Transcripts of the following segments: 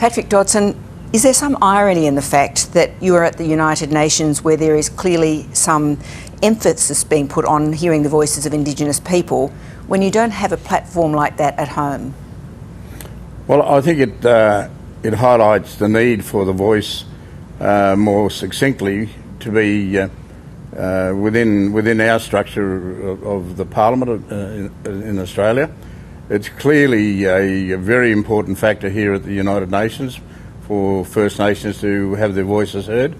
Patrick Dodson, is there some irony in the fact that you are at the United Nations where there is clearly some emphasis being put on hearing the voices of Indigenous people when you don't have a platform like that at home? Well, I think it highlights the need for the voice more succinctly to be within our structure of the Parliament in Australia. It's clearly a very important factor here at the United Nations for First Nations to have their voices heard,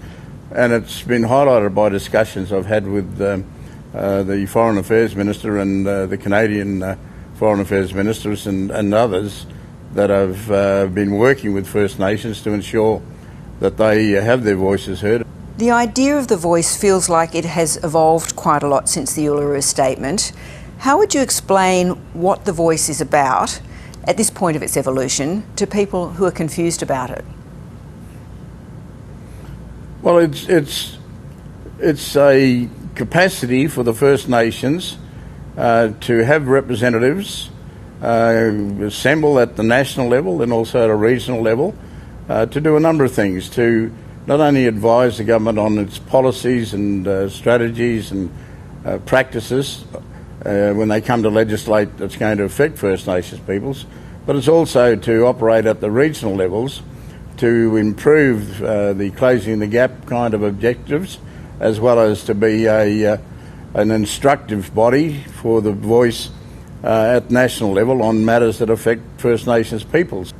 and it's been highlighted by discussions I've had with the Foreign Affairs Minister and the Canadian Foreign Affairs Ministers and others that have been working with First Nations to ensure that they have their voices heard. The idea of the voice feels like it has evolved quite a lot since the Uluru Statement. How would you explain what the voice is about at this point of its evolution to people who are confused about it? Well, it's a capacity for the First Nations to have representatives assemble at the national level and also at a regional level to do a number of things, to not only advise the government on its policies and strategies and practices when they come to legislate that's going to affect First Nations peoples, but it's also to operate at the regional levels to improve the closing the gap kind of objectives, as well as to be an instructive body for the voice at national level on matters that affect First Nations peoples.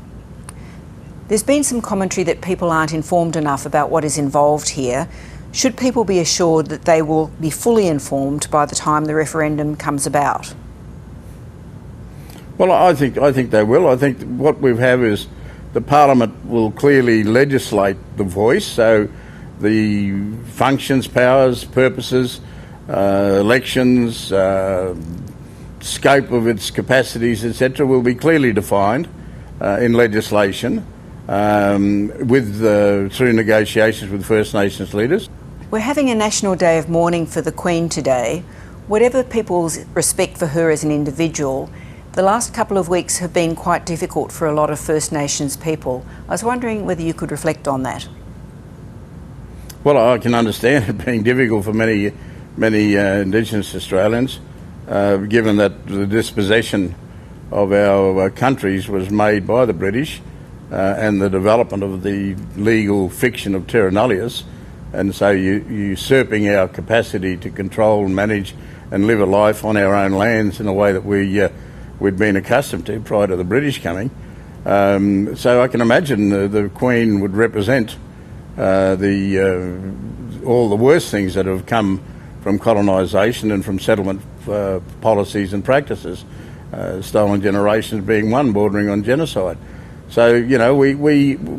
There's been some commentary that people aren't informed enough about what is involved here. Should people be assured that they will be fully informed by the time the referendum comes about? Well, I think they will. I think what we have is the Parliament will clearly legislate the voice, so the functions, powers, purposes, elections, scope of its capacities, etc., will be clearly defined in legislation through negotiations with First Nations leaders. We're having a National Day of Mourning for the Queen today. Whatever people's respect for her as an individual, the last couple of weeks have been quite difficult for a lot of First Nations people. I was wondering whether you could reflect on that. Well, I can understand it being difficult for many Indigenous Australians, given that the dispossession of our countries was made by the British and the development of the legal fiction of terra nullius, and so usurping our capacity to control and manage and live a life on our own lands in a way that we'd been accustomed to prior to the British coming. So I can imagine the Queen would represent all the worst things that have come from colonisation and from settlement policies and practices, stolen generations being one, bordering on genocide. So, you know,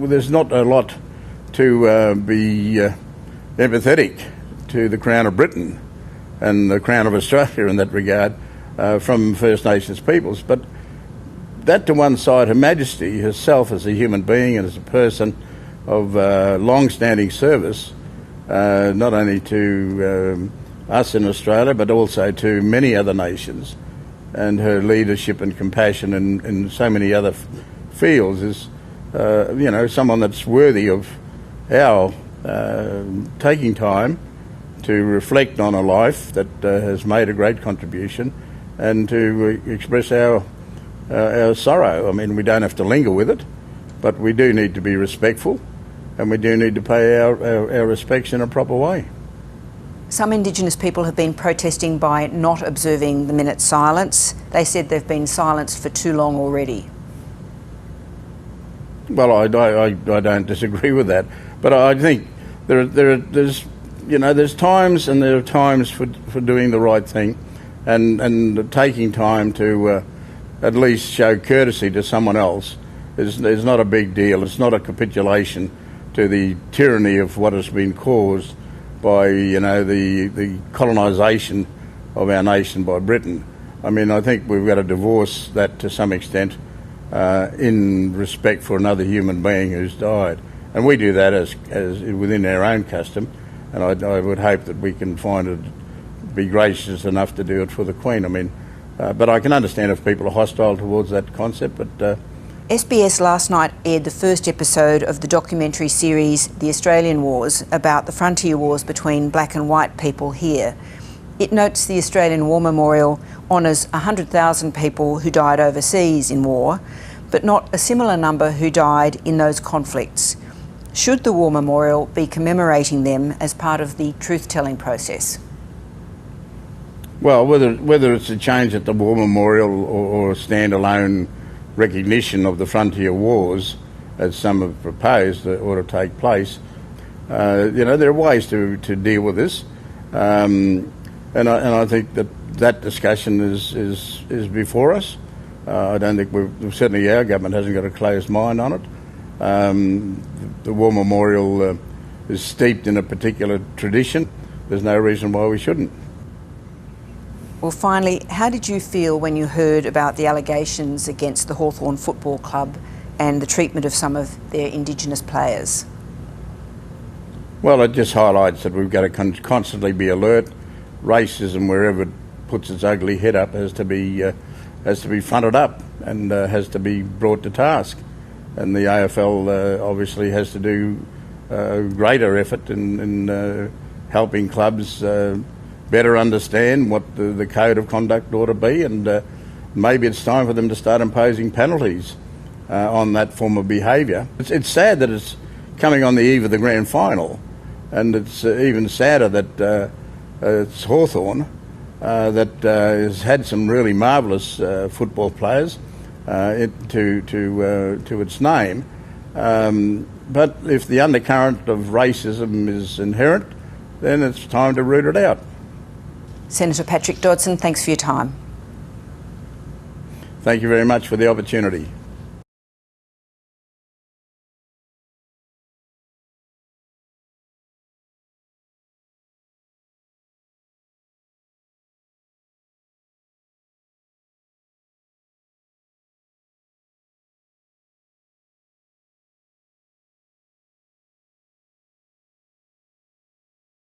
there's not a lot to be empathetic to the Crown of Britain and the Crown of Australia in that regard from First Nations peoples. But that to one side, Her Majesty herself as a human being and as a person of long-standing service, not only to us in Australia but also to many other nations, and her leadership and compassion in so many other fields is, you know, someone that's worthy of our taking time to reflect on a life that has made a great contribution and to express our sorrow. I mean, we don't have to linger with it, but we do need to be respectful, and we do need to pay our respects in a proper way. Some Indigenous people have been protesting by not observing the minute's silence. They said they've been silenced for too long already. Well, I don't disagree with that, but I think there's times and there are times for doing the right thing, and taking time to at least show courtesy to someone else is not a big deal. It's not a capitulation to the tyranny of what has been caused by, you know, the colonisation of our nation by Britain. I mean, I think we've got to divorce that to some extent in respect for another human being who's died, and we do that as within our own custom. And I would hope that we can be gracious enough to do it for the Queen. I mean, but I can understand if people are hostile towards that concept. But SBS last night aired the first episode of the documentary series The Australian Wars about the frontier wars between black and white people here. It notes the Australian War Memorial honours 100,000 people who died overseas in war, but not a similar number who died in those conflicts. Should the War Memorial be commemorating them as part of the truth-telling process? Well, whether it's a change at the War Memorial or a standalone recognition of the frontier wars, as some have proposed that ought to take place, there are ways to deal with this, and I think that discussion is before us. I don't think certainly our government hasn't got a closed mind on it. The War Memorial is steeped in a particular tradition. There's no reason why we shouldn't. Well, finally, how did you feel when you heard about the allegations against the Hawthorn Football Club and the treatment of some of their Indigenous players? Well, it just highlights that we've got to constantly be alert. Racism, wherever it puts its ugly head up, has to be fronted up and has to be brought to task. And the AFL obviously has to do a greater effort in helping clubs better understand what the code of conduct ought to be, and maybe it's time for them to start imposing penalties on that form of behaviour. It's sad that it's coming on the eve of the grand final, and it's even sadder that it's Hawthorn that has had some really marvellous football players to its name. But if the undercurrent of racism is inherent, then it's time to root it out. Senator Patrick Dodson, thanks for your time. Thank you very much for the opportunity.